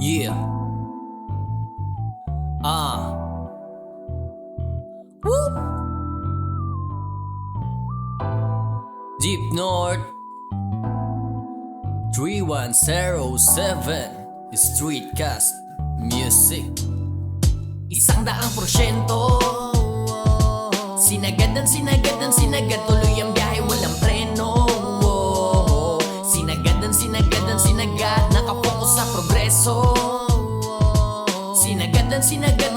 Yeah. Woo. Deep North 3107 Streetcast Music. 100% Sinagad tuloy ang biyahe, walang preno. Sinagad nakapokus sa progreso.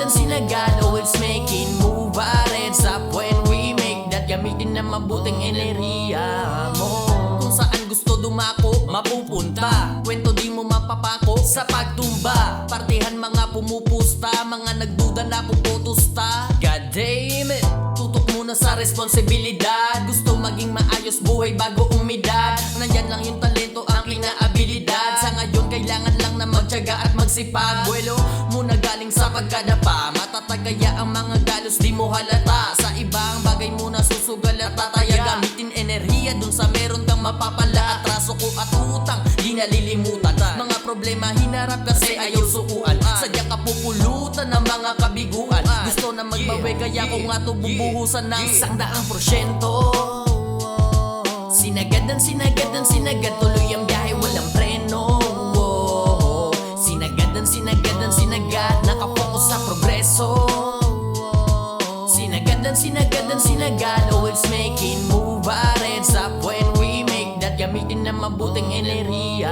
Sinagad, always making move. Heads up when we make that. Gamitin na mabuting enerhiya mo. Kung saan gusto dumako, mapupunta. Kwento di mo mapapako sa pagtumba. Partihan mga pumupusta, mga nagduda na puputusta. God damn it, tutok muna sa responsibilidad. Gusto maging maayos buhay bago umidad. Nandyan lang yung talento, ang inaabilidad. Sa ngayon kailangan lang na magtiyaga at magsipag. Buwelo muna galing sa pagkadapa. Matatagaya ang mga galos, di mo halata. Sa ibang bagay muna susugal at tataya. Gamitin enerhiya dun sa meron kang mapapala. Atraso ko at utang, di nalilimutan. Mga problema hinarap kasi ayaw sukuan. Sadya ka pupulutan ng mga kabiguan. Gusto na magbawi kaya ko nga to bubuhusan ng 100%. Sinagad tuloy ang biyahe, walang preno. Sinagad nakapokus sa progreso. Sinagad always making move. Heads up when we make that. Gamitin na mabuting enerhiya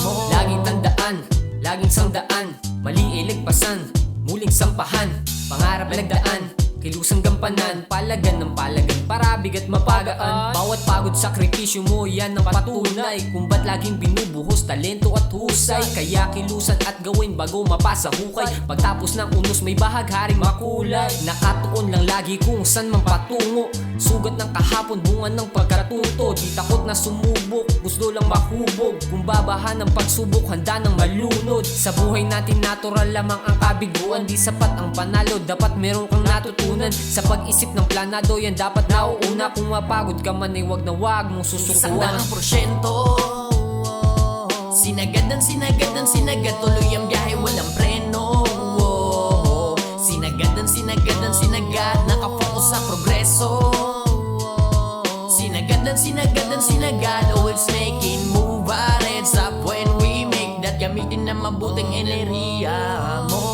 mo. Laging tandaan, laging sangdaan, mali iligpasan, muling sampahan, pangarap lagdaan, kilusang gampanan, palagan ng palagan, para bigat mapagaan. Bawat pagod sakripisyo mo, yan ang patunay kung ba't laging binubuhos talento at husay. Kaya kilusan at gawin bago mapasa hukay. Pagtapos ng unos may bahagharing makulay. Nakatuon lang lagi kung san man patungo. Sugat ng kahapon, bunga ng pagkatuto. Di takot na sumubok, gusto lang mahubog. Kung babahan ng pagsubok, handa ng malunod. Sa buhay natin natural lamang ang kabiguan. Di sapat ang panalo, dapat meron kang natutunan. Sa pag-isip ng planado, yan dapat nauuna. Kung mapagod ka man ay wag na wag mong susukuan. 100%. Sinagad tuloy ang biyahe, walang preno. Sinagad nakapokus sa progreso. Sinagad always making move. Heads up when we make that. Gamitin na mabuting enerhiya mo.